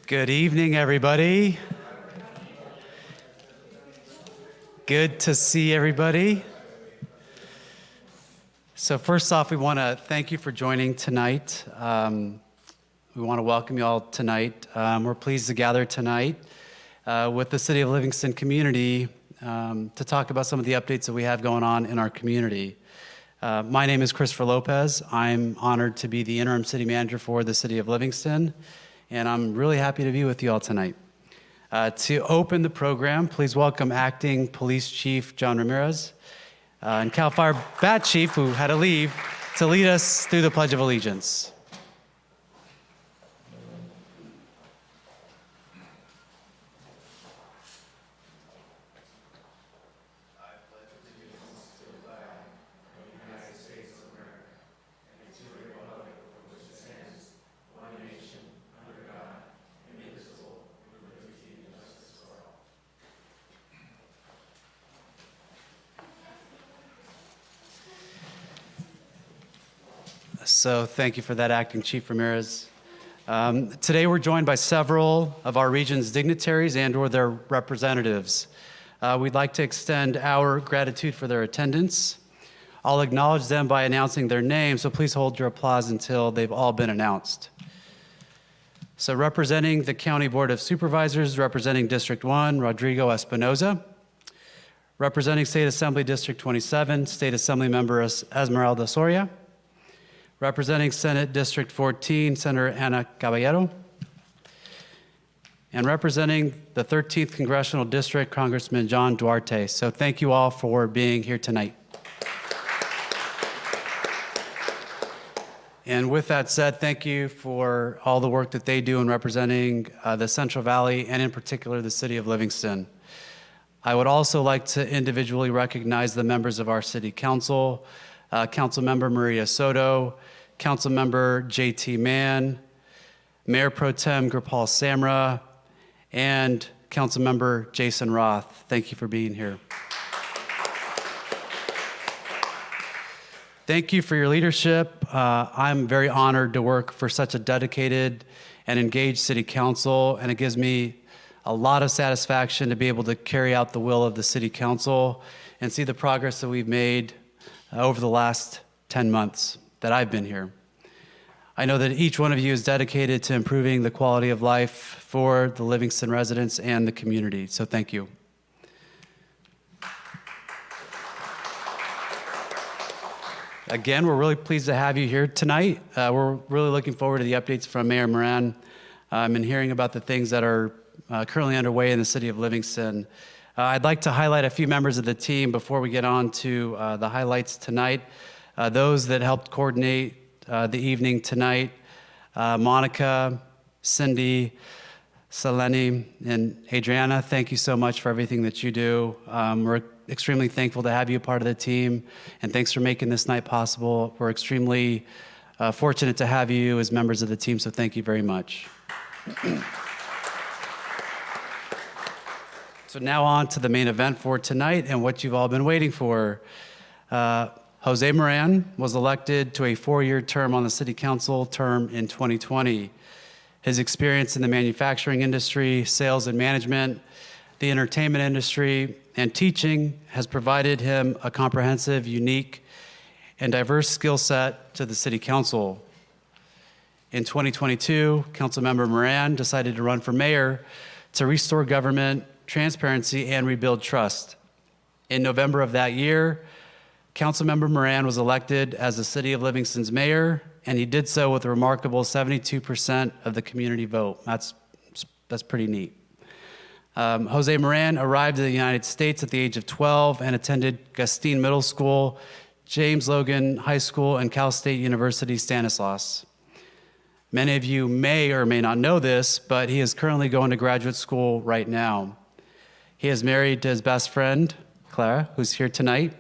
Good evening, everybody. Good to see everybody. So first off, we want to thank you for joining tonight. We want to welcome you all tonight. We're pleased to gather tonight with the City of Livingston community to talk about some of the updates that we have going on in our community. My name is Christopher Lopez. I'm honored to be the interim city manager for the City of Livingston, and I'm really happy to be with you all tonight. To open the program, please welcome Acting Police Chief John Ramirez and CAL FIRE Bat Chief, who had to leave, to lead us through the Pledge of Allegiance. So thank you for that, Acting Chief Ramirez. Today we're joined by several of our region's dignitaries and or their representatives. We'd like to extend our gratitude for their attendance. I'll acknowledge them by announcing their names, so please hold your applause until they've all been announced. So representing the County Board of Supervisors, representing District 1, Rodrigo Espinoza. Representing State Assembly District 27, State Assembly Member Esmeralda Soria. Representing Senate District 14, Senator Ana Caballero. And representing the 13th Congressional District, Congressman John Duarte. So thank you all for being here tonight. And with that said, thank you for all the work that they do in representing the Central Valley and in particular the City of Livingston. I would also like to individually recognize the members of our City Council, Councilmember Maria Soto, Councilmember J.T. Mann, Mayor Pro Tem Gurpal Samra, and Councilmember Jason Roth. Thank you for being here. Thank you for your leadership. I'm very honored to work for such a dedicated and engaged City Council, and it gives me a lot of satisfaction to be able to carry out the will of the City Council and see the progress that we've made over the last 10 months that I've been here. I know that each one of you is dedicated to improving the quality of life for the Livingston residents and the community, so thank you. Again, we're really pleased to have you here tonight. We're really looking forward to the updates from Mayor Moran and hearing about the things that are currently underway in the City of Livingston. I'd like to highlight a few members of the team before we get on to the highlights tonight. Those that helped coordinate the evening tonight, Monica, Cindy, Selene, and Adriana, thank you so much for everything that you do. We're extremely thankful to have you a part of the team, and thanks for making this night possible. We're extremely fortunate to have you as members of the team, so thank you very much. So now on to the main event for tonight and what you've all been waiting for. Jose Moran was elected to a 4-year term on the City Council term in 2020. His experience in the manufacturing industry, sales and management, the entertainment industry, and teaching has provided him a comprehensive, unique, and diverse skill set to the City Council. In 2022, Councilmember Moran decided to run for mayor to restore government transparency and rebuild trust. In November of that year, Councilmember Moran was elected as the City of Livingston's mayor, and he did so with a remarkable 72% of the community vote. That's pretty neat. Jose Moran arrived in the United States at the age of 12 and attended Gustine Middle School, James Logan High School, and Cal State University Stanislaus. Many of you may or may not know this, but he is currently going to graduate school right now. He is married to his best friend, Clara, who's here tonight,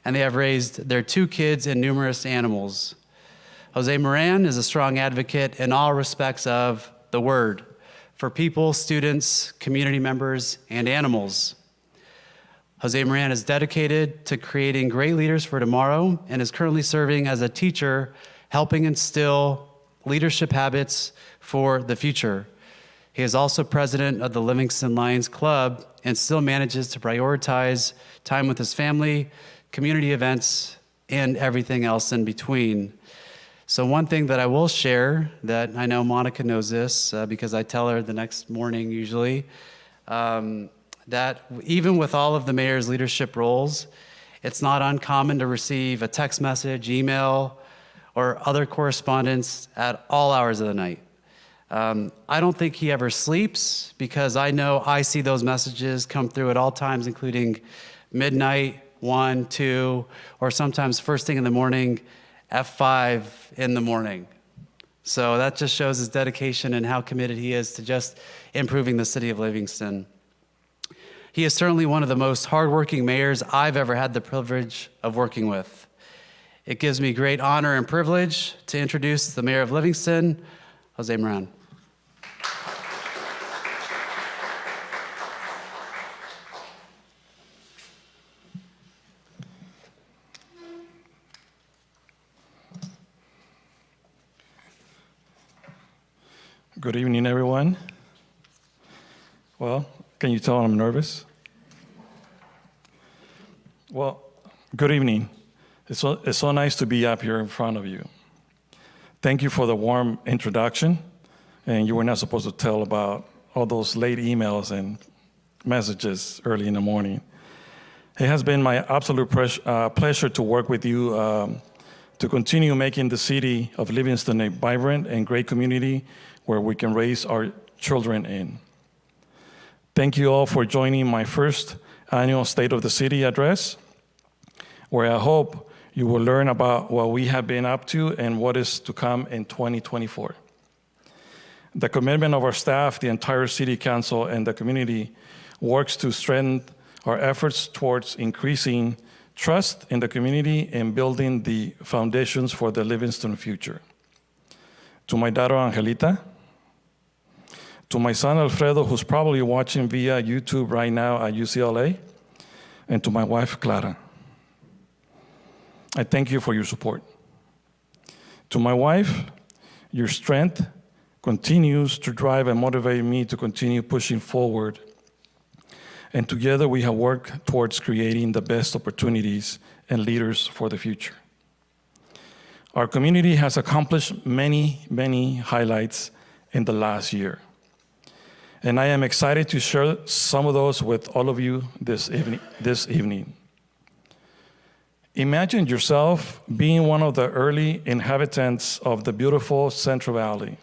and they have raised their 2 kids and numerous animals. Jose Moran is a strong advocate in all respects of the word for people, students, community members, and animals. Jose Moran is dedicated to creating great leaders for tomorrow and is currently serving as a teacher, helping instill leadership habits for the future. He is also president of the Livingston Lions Club and still manages to prioritize time with his family, community events, and everything else in between. So one thing that I will share, that I know Monica knows this because I tell her the next morning usually, that even with all of the mayor's leadership roles, it's not uncommon to receive a text message, email, or other correspondence at all hours of the night. I don't think he ever sleeps because I know I see those messages come through at all times, including midnight, 1, 2, or sometimes first thing in the morning, F5 in the morning. So that just shows his dedication and how committed he is to just improving the city of Livingston. He is certainly one of the most hardworking mayors I've ever had the privilege of working with. It gives me great honor and privilege to introduce the mayor of Livingston, Jose Moran. Good evening, everyone. Well, can you tell I'm nervous? Well, good evening. It's so nice to be up here in front of you. Thank you for the warm introduction. And you were not supposed to tell about all those late emails and messages early in the morning. It has been my absolute pleasure to work with you to continue making the city of Livingston a vibrant and great community where we can raise our children in. Thank you all for joining my first annual State of the City address, where I hope you will learn about what we have been up to and what is to come in 2024. The commitment of our staff, the entire City Council, and the community works to strengthen our efforts towards increasing trust in the community and building the foundations for the Livingston future. To my daughter, Angelita, to my son, Alfredo, who's probably watching via YouTube right now at UCLA, and to my wife, Clara. I thank you for your support. To my wife, your strength continues to drive and motivate me to continue pushing forward. And together we have worked towards creating the best opportunities and leaders for the future. Our community has accomplished many, many highlights in the last year. And I am excited to share some of those with all of you this evening. Imagine yourself being one of the early inhabitants of the beautiful Central Valley.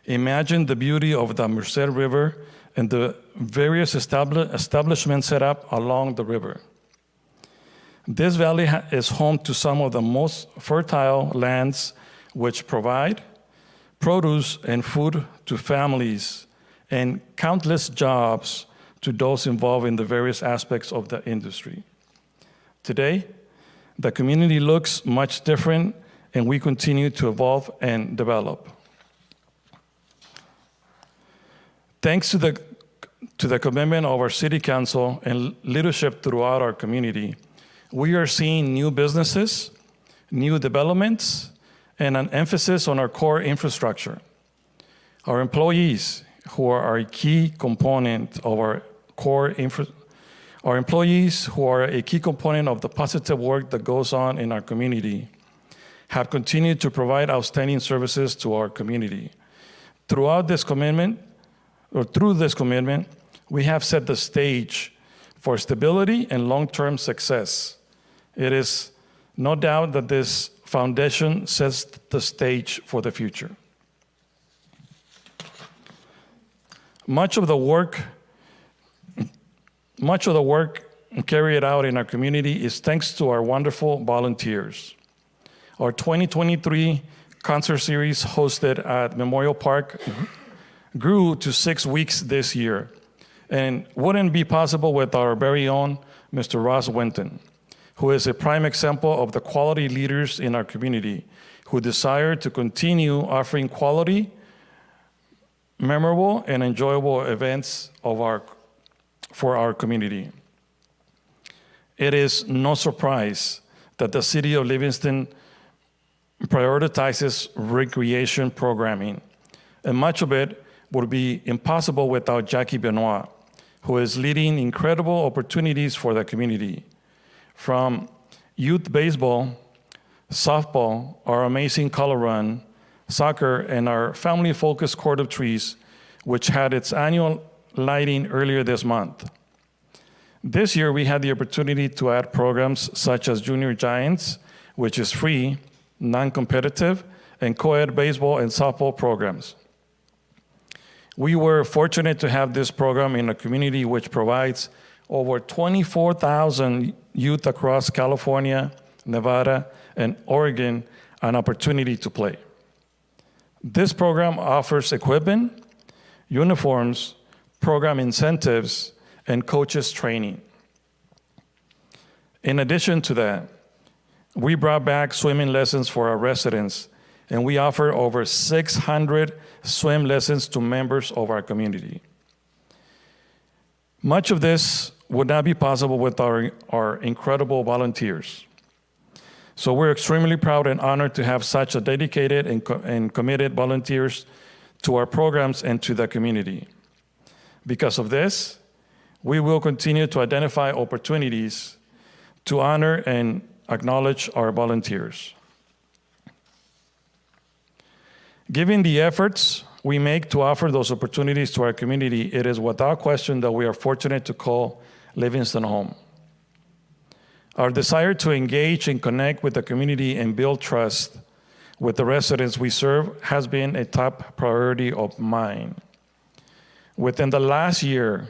Imagine the beauty of the Merced River and the various establishments set up along the river. This valley is home to some of the most fertile lands which provide produce and food to families and countless jobs to those involved in the various aspects of the industry. Today, the community looks much different and we continue to evolve and develop. Thanks to the commitment of our City Council and leadership throughout our community, we are seeing new businesses, new developments, and an emphasis on our core infrastructure. Our employees, who are a key component of our employees who are a key component of the positive work that goes on in our community, have continued to provide outstanding services to our community. Through this commitment, we have set the stage for stability and long-term success. It is no doubt that this foundation sets the stage for the future. Much of the work carried out in our community is thanks to our wonderful volunteers. Our 2023 concert series hosted at Memorial Park grew to 6 weeks this year and wouldn't be possible with our very own Mr. Ross Winton, who is a prime example of the quality leaders in our community who desire to continue offering quality, memorable, and enjoyable events for our community. It is no surprise that the City of Livingston prioritizes recreation programming, and much of it would be impossible without Jackie Benoit, who is leading incredible opportunities for the community. From youth baseball, softball, our amazing color run, soccer, and our family-focused Court of Trees, which had its annual lighting earlier this month. This year, we had the opportunity to add programs such as Junior Giants, which is free, non-competitive, and co-ed baseball and softball programs. We were fortunate to have this program in a community which provides over 24,000 youth across California, Nevada, and Oregon an opportunity to play. This program offers equipment, uniforms, program incentives, and coaches training. In addition to that, we brought back swimming lessons for our residents, and we offer over 600 swim lessons to members of our community. Much of this would not be possible with our incredible volunteers. So we're extremely proud and honored to have such a dedicated and committed volunteers to our programs and to the community. Because of this, we will continue to identify opportunities to honor and acknowledge our volunteers. Given the efforts we make to offer those opportunities to our community, it is without question that we are fortunate to call Livingston home. Our desire to engage and connect with the community and build trust with the residents we serve has been a top priority of mine. Within the last year,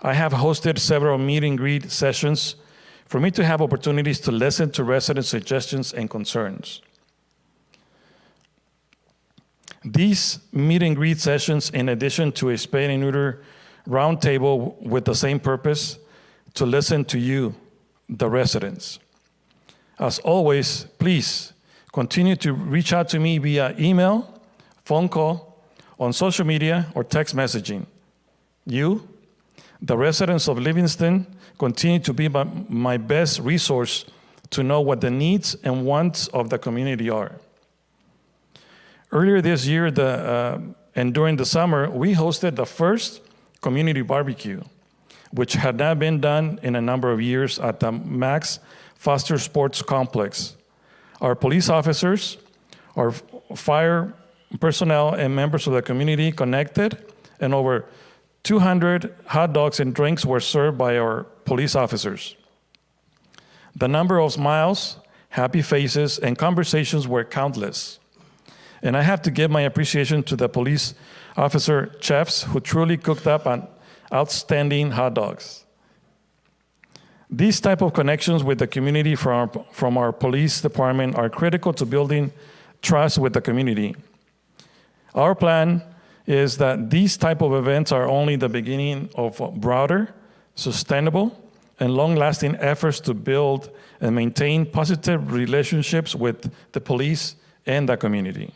I have hosted several meet and greet sessions for me to have opportunities to listen to resident suggestions and concerns. These meet and greet sessions, in addition to a spay and neuter roundtable with the same purpose, to listen to you, the residents. As always, please continue to reach out to me via email, phone call, on social media, or text messaging. You, the residents of Livingston, continue to be my best resource to know what the needs and wants of the community are. Earlier this year, and during the summer, we hosted the first community barbecue, which had not been done in a number of years at the Max Foster Sports Complex. Our police officers, our fire personnel, and members of the community connected, and over 200 hot dogs and drinks were served by our police officers. The number of smiles, happy faces, and conversations were countless. And I have to give my appreciation to the police officer chefs who truly cooked up an outstanding hot dogs. These type of connections with the community from our police department are critical to building trust with the community. Our plan is that these type of events are only the beginning of broader, sustainable, and long-lasting efforts to build and maintain positive relationships with the police and the community.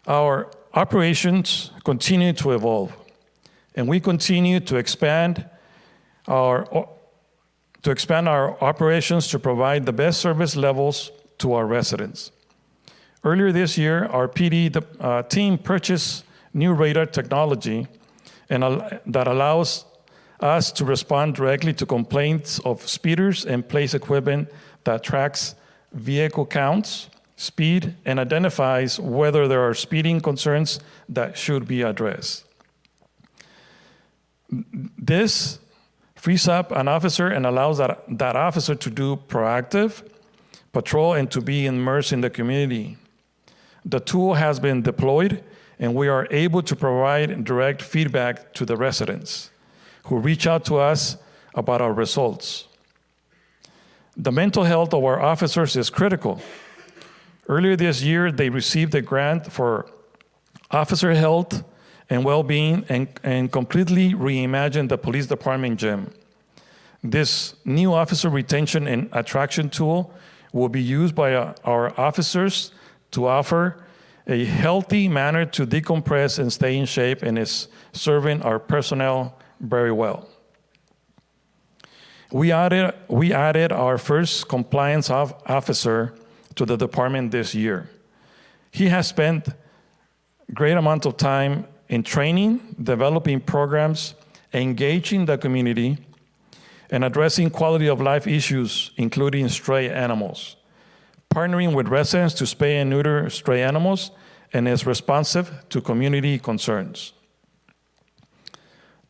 Our operations continue to evolve, and we continue to expand our operations to provide the best service levels to our residents. Earlier this year, our PD team purchased new radar technology that allows us to respond directly to complaints of speeders and place equipment that tracks vehicle counts, speed, and identifies whether there are speeding concerns that should be addressed. This frees up an officer and allows that officer to do proactive patrol and to be immersed in the community. The tool has been deployed, and we are able to provide direct feedback to the residents who reach out to us about our results. The mental health of our officers is critical. Earlier this year, they received a grant for officer health and well-being and completely reimagined the police department gym. This new officer retention and attraction tool will be used by our officers to offer a healthy manner to decompress and stay in shape, and is serving our personnel very well. We added our first compliance officer to the department this year. He has spent great amount of time in training, developing programs, engaging the community, and addressing quality of life issues, including stray animals, partnering with residents to spay and neuter stray animals, and is responsive to community concerns.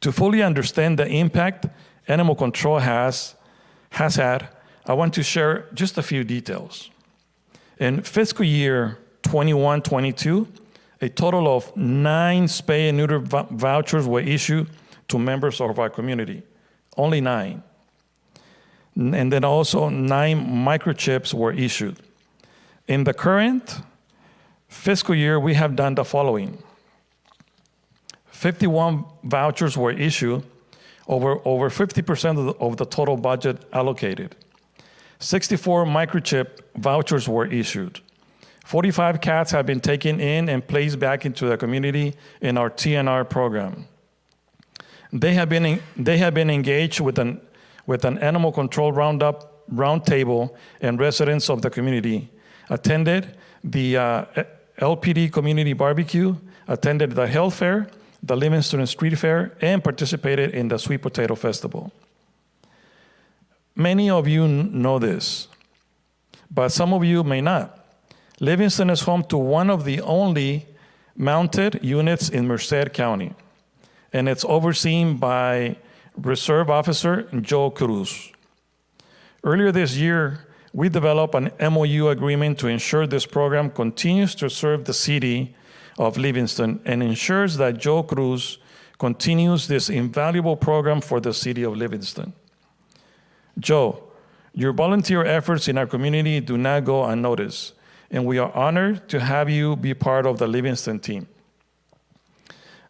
To fully understand the impact animal control has had, I want to share just a few details. In fiscal year 21-22, a total of 9 spay and neuter vouchers were issued to members of our community, only 9. And then also 9 microchips were issued. In the current fiscal year, we have done the following. 51 vouchers were issued, over 50% of the total budget allocated. 64 microchip vouchers were issued. 45 cats have been taken in and placed back into the community in our TNR program. They have been engaged with an animal control roundtable, and residents of the community attended the LPD community barbecue, attended the health fair, the Livingston Street Fair, and participated in the Sweet Potato Festival. Many of you know this, but some of you may not. Livingston is home to one of the only mounted units in Merced County, and it's overseen by Reserve Officer Joe Cruz. Earlier this year, we developed an MOU agreement to ensure this program continues to serve the city of Livingston and ensures that Joe Cruz continues this invaluable program for the city of Livingston. Joe, your volunteer efforts in our community do not go unnoticed, and we are honored to have you be part of the Livingston team.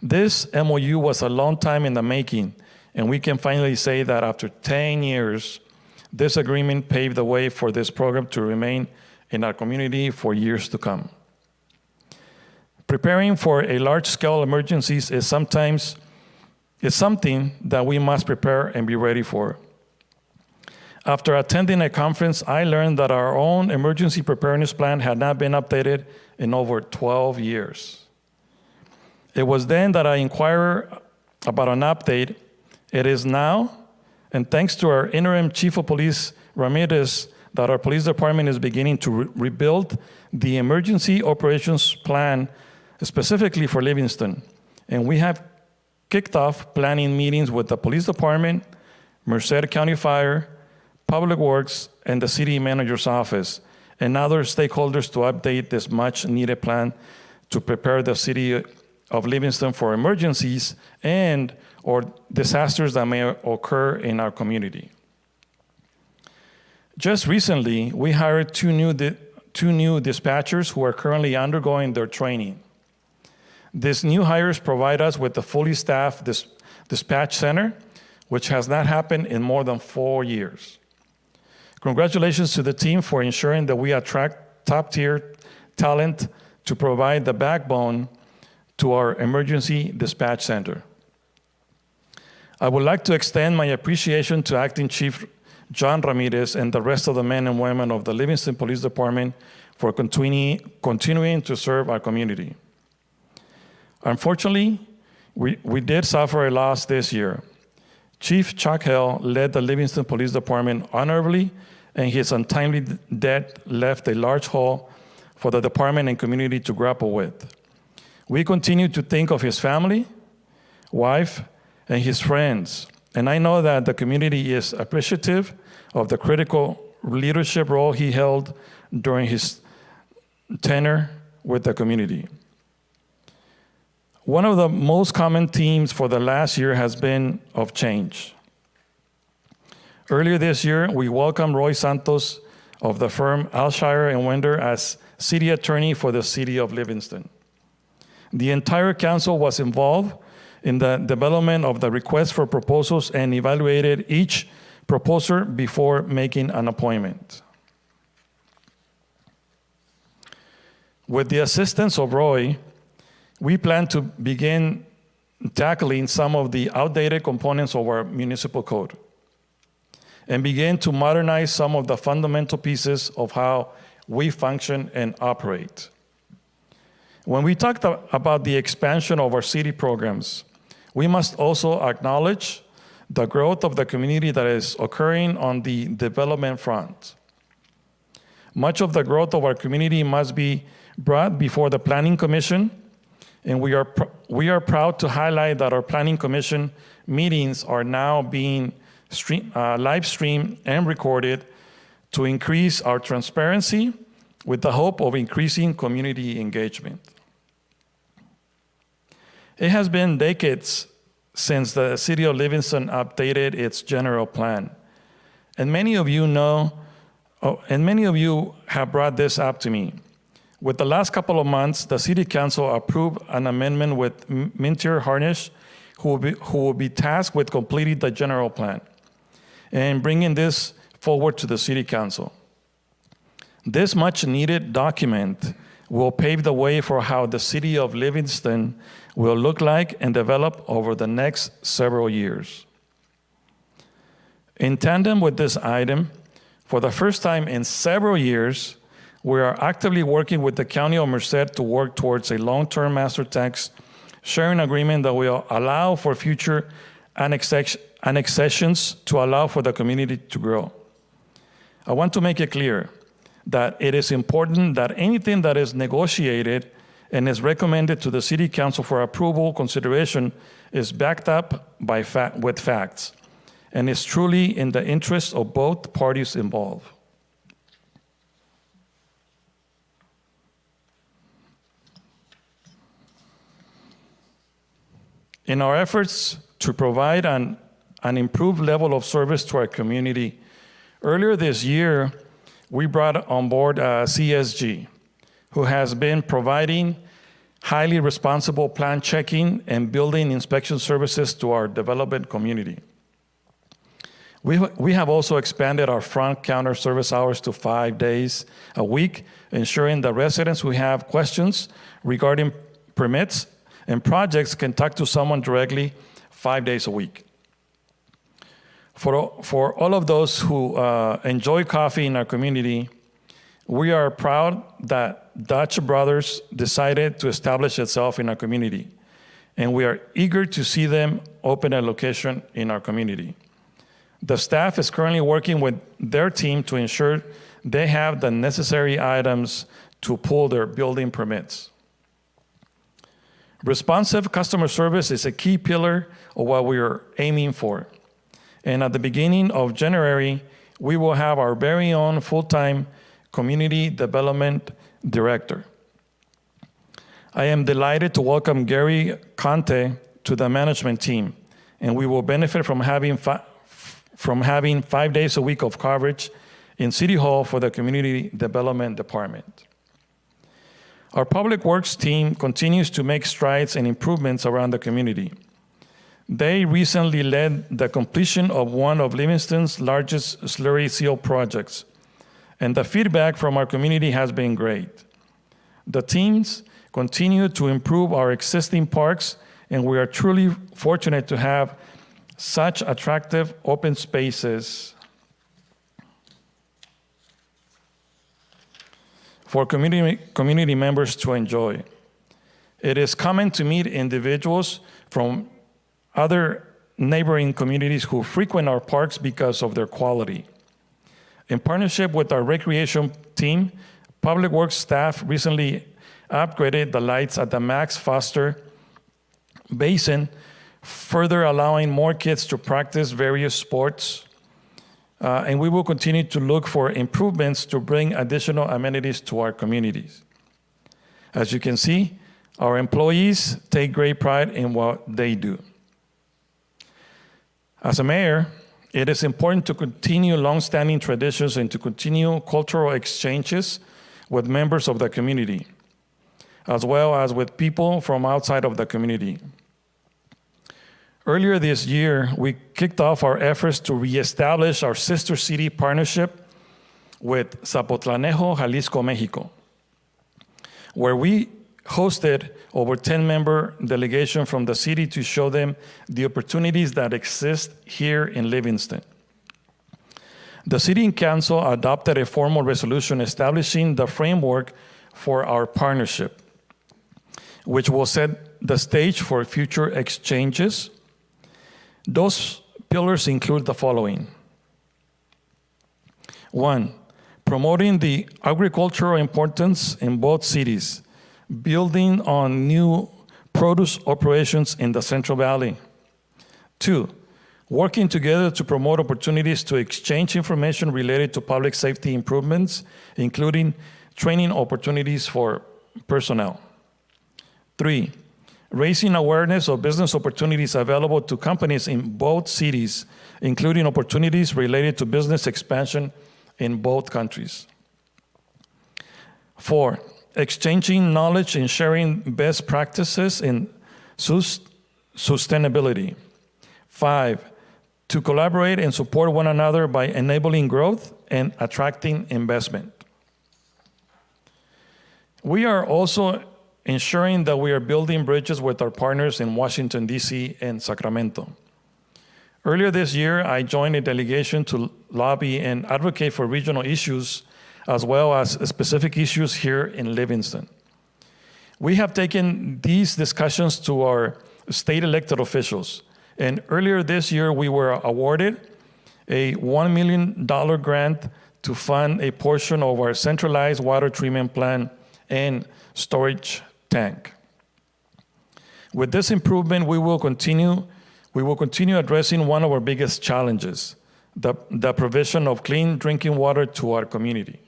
This MOU was a long time in the making, and we can finally say that after 10 years, this agreement paved the way for this program to remain in our community for years to come. Preparing for a large-scale emergencies is something that we must prepare and be ready for. After attending a conference, I learned that our own emergency preparedness plan had not been updated in over 12 years. It was then that I inquired about an update. It is now, and thanks to our interim Chief of Police, Ramirez, that our police department is beginning to rebuild the emergency operations plan specifically for Livingston. And we have kicked off planning meetings with the police department, Merced County Fire, Public Works, and the city manager's office, and other stakeholders to update this much-needed plan to prepare the city of Livingston for emergencies and or disasters that may occur in our community. Just recently, we hired two new dispatchers who are currently undergoing their training. These new hires provide us with a fully staffed dispatch center, which has not happened in more than 4 years. Congratulations to the team for ensuring that we attract top-tier talent to provide the backbone to our emergency dispatch center. I would like to extend my appreciation to Acting Chief John Ramirez and the rest of the men and women of the Livingston Police Department for continuing to serve our community. Unfortunately, we did suffer a loss this year. Chief Chuck Hill led the Livingston Police Department honorably, and his untimely death left a large hole for the department and community to grapple with. We continue to think of his family, wife, and his friends, and I know that the community is appreciative of the critical leadership role he held during his tenure with the community. One of the most common themes for the last year has been of change. Earlier this year, we welcomed Roy Santos of the firm Alshire and Winder as city attorney for the city of Livingston. The entire council was involved in the development of the request for proposals and evaluated each proposer before making an appointment. With the assistance of Roy, we plan to begin tackling some of the outdated components of our municipal code and begin to modernize some of the fundamental pieces of how we function and operate. When we talk about the expansion of our city programs, we must also acknowledge the growth of the community that is occurring on the development front. Much of the growth of our community must be brought before the Planning Commission, and we are proud to highlight that our Planning Commission meetings are now being live streamed and recorded to increase our transparency with the hope of increasing community engagement. It has been decades since the city of Livingston updated its general plan. And many of you have brought this up to me. With the last couple of months, the city council approved an amendment with Mintier Harnish, who will be tasked with completing the general plan and bringing this forward to the city council. This much needed document will pave the way for how the city of Livingston will look like and develop over the next several years. In tandem with this item, for the first time in several years, we are actively working with the County of Merced to work towards a long-term master tax sharing agreement that will allow for future annexations to allow for the community to grow. I want to make it clear that it is important that anything that is negotiated and is recommended to the City Council for approval consideration is backed up with facts and is truly in the interest of both parties involved. In our efforts to provide an improved level of service to our community, earlier this year, we brought on board CSG, who has been providing highly responsible plan checking and building inspection services to our development community. We have also expanded our front counter service hours to 5 days a week, ensuring that residents who have questions regarding permits and projects can talk to someone directly 5 days a week. For all of those who enjoy coffee in our community, we are proud that Dutch Brothers decided to establish itself in our community, and we are eager to see them open a location in our community. The staff is currently working with their team to ensure they have the necessary items to pull their building permits. Responsive customer service is a key pillar of what we are aiming for. And at the beginning of January, we will have our very own full-time community development director. I am delighted to welcome Gary Conte to the management team, and we will benefit from having 5 days a week of coverage in City Hall for the Community Development Department. Our Public Works team continues to make strides and improvements around the community. They recently led the completion of one of Livingston's largest slurry seal projects, and the feedback from our community has been great. The teams continue to improve our existing parks, and we are truly fortunate to have such attractive open spaces for community members to enjoy. It is common to meet individuals from other neighboring communities who frequent our parks because of their quality. In partnership with our recreation team, Public Works staff recently upgraded the lights at the Max Foster Basin, further allowing more kids to practice various sports. And we will continue to look for improvements to bring additional amenities to our communities. As you can see, our employees take great pride in what they do. As a mayor, it is important to continue long-standing traditions and to continue cultural exchanges with members of the community, as well as with people from outside of the community. Earlier this year, we kicked off our efforts to reestablish our sister city partnership with Zapotlanejo, Jalisco, Mexico, where we hosted over 10-member delegation from the city to show them the opportunities that exist here in Livingston. The City Council adopted a formal resolution establishing the framework for our partnership. which will set the stage for future exchanges. Those pillars include the following. 1, promoting the agricultural importance in both cities, building on new produce operations in the Central Valley. 2, working together to promote opportunities to exchange information related to public safety improvements, including training opportunities for personnel. 3, raising awareness of business opportunities available to companies in both cities, including opportunities related to business expansion in both countries. 4, exchanging knowledge and sharing best practices in sustainability. 5, to collaborate and support one another by enabling growth and attracting investment. We are also ensuring that we are building bridges with our partners in Washington, D.C. and Sacramento. Earlier this year, I joined a delegation to lobby and advocate for regional issues as well as specific issues here in Livingston. We have taken these discussions to our state elected officials, and earlier this year, we were awarded a $1 million grant to fund a portion of our centralized water treatment plant and storage tank. With this improvement, we will continue addressing one of our biggest challenges, the provision of clean drinking water to our community.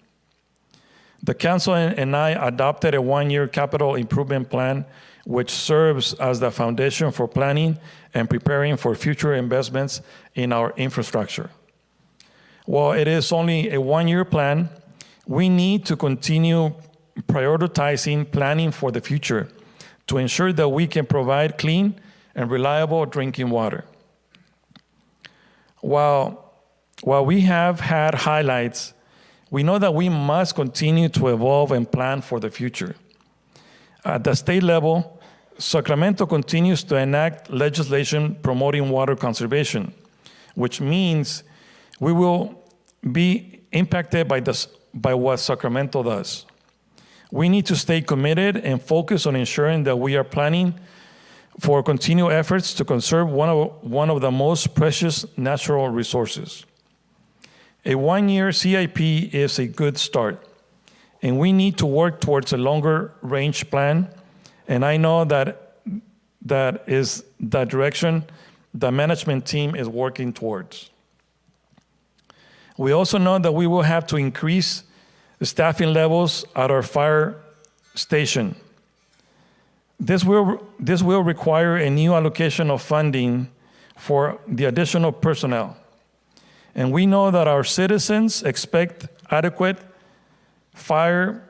The council and I adopted a 1-year capital improvement plan, which serves as the foundation for planning and preparing for future investments in our infrastructure. While it is only a 1-year plan, we need to continue prioritizing planning for the future to ensure that we can provide clean and reliable drinking water. While we have had highlights, we know that we must continue to evolve and plan for the future. At the state level, Sacramento continues to enact legislation promoting water conservation, which means we will be impacted by what Sacramento does. We need to stay committed and focus on ensuring that we are planning for continued efforts to conserve one of the most precious natural resources. A 1-year CIP is a good start, and we need to work towards a longer range plan, and I know that is the direction the management team is working towards. We also know that we will have to increase the staffing levels at our fire station. This will require a new allocation of funding for the additional personnel. And we know that our citizens expect adequate fire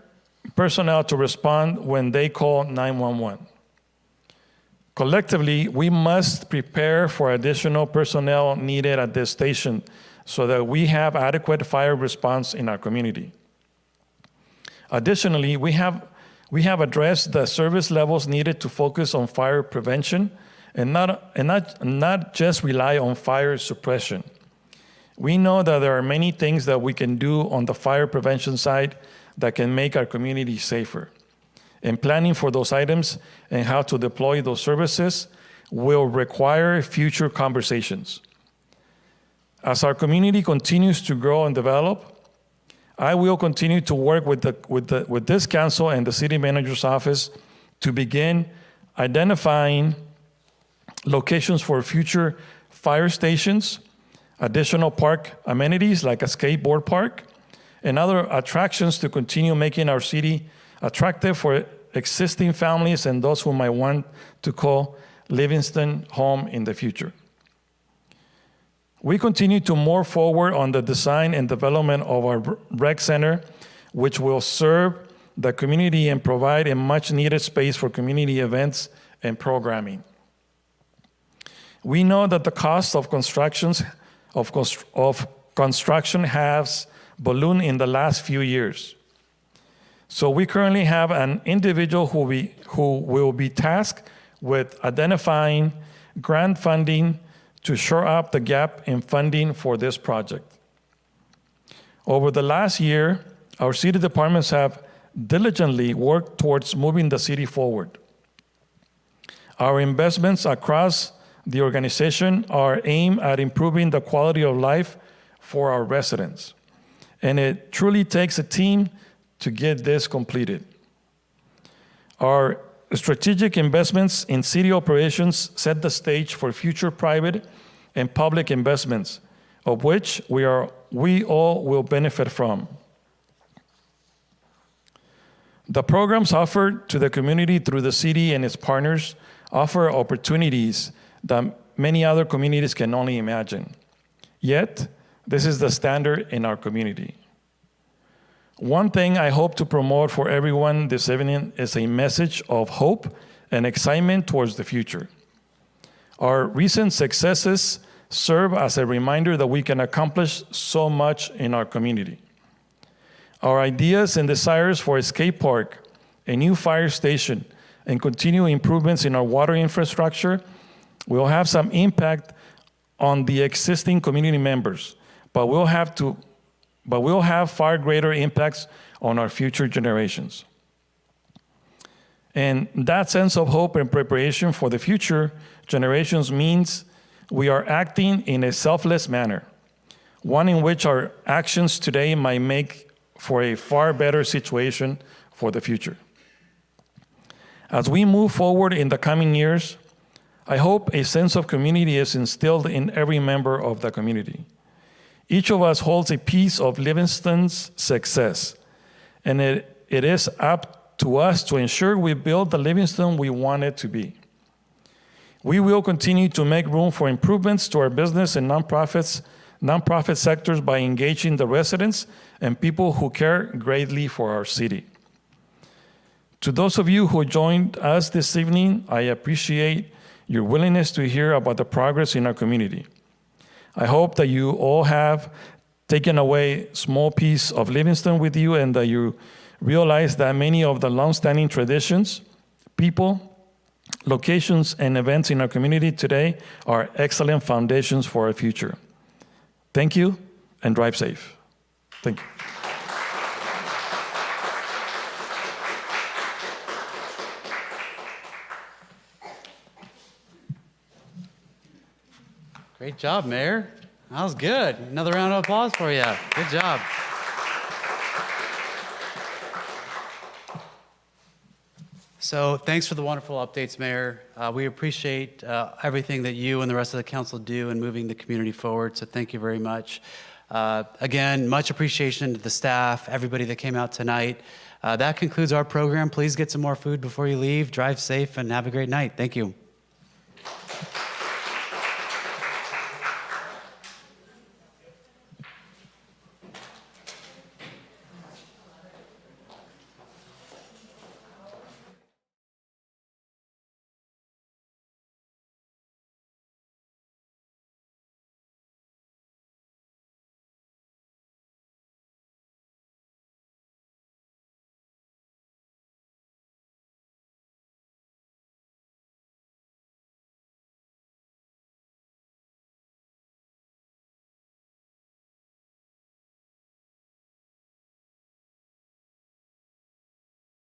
personnel to respond when they call 911. Collectively, we must prepare for additional personnel needed at this station so that we have adequate fire response in our community. Additionally, we have addressed the service levels needed to focus on fire prevention and not just rely on fire suppression. We know that there are many things that we can do on the fire prevention side that can make our community safer. And planning for those items and how to deploy those services will require future conversations. As our community continues to grow and develop, I will continue to work with this council and the city manager's office to begin identifying locations for future fire stations, additional park amenities like a skateboard park, and other attractions to continue making our city attractive for existing families and those who might want to call Livingston home in the future. We continue to move forward on the design and development of our rec center, which will serve the community and provide a much-needed space for community events and programming. We know that the cost of construction has ballooned in the last few years. So we currently have an individual who will be tasked with identifying grant funding to shore up the gap in funding for this project. Over the last year, our city departments have diligently worked towards moving the city forward. Our investments across the organization are aimed at improving the quality of life for our residents. And it truly takes a team to get this completed. Our strategic investments in city operations set the stage for future private and public investments, of which we all will benefit from. The programs offered to the community through the city and its partners offer opportunities that many other communities can only imagine. Yet, this is the standard in our community. One thing I hope to promote for everyone this evening is a message of hope and excitement towards the future. Our recent successes serve as a reminder that we can accomplish so much in our community. Our ideas and desires for a skate park, a new fire station, and continued improvements in our water infrastructure will have some impact on the existing community members, but we'll have far greater impacts on our future generations. And that sense of hope and preparation for the future generations means we are acting in a selfless manner, one in which our actions today might make for a far better situation for the future. As we move forward in the coming years, I hope a sense of community is instilled in every member of the community. Each of us holds a piece of Livingston's success, and it is up to us to ensure we build the Livingston we want it to be. We will continue to make room for improvements to our business and nonprofit sectors by engaging the residents and people who care greatly for our city. To those of you who joined us this evening, I appreciate your willingness to hear about the progress in our community. I hope that you all have taken away a small piece of Livingston with you and that you realize that many of the longstanding traditions, people, locations, and events in our community today are excellent foundations for our future. Thank you, and drive safe. Thank you. Great job, Mayor. That was good. Another round of applause for you. Good job. So thanks for the wonderful updates, Mayor. We appreciate everything that you and the rest of the council do in moving the community forward, so thank you very much. Again, much appreciation to the staff, everybody that came out tonight. That concludes our program. Please get some more food before you leave. Drive safe and have a great night. Thank you.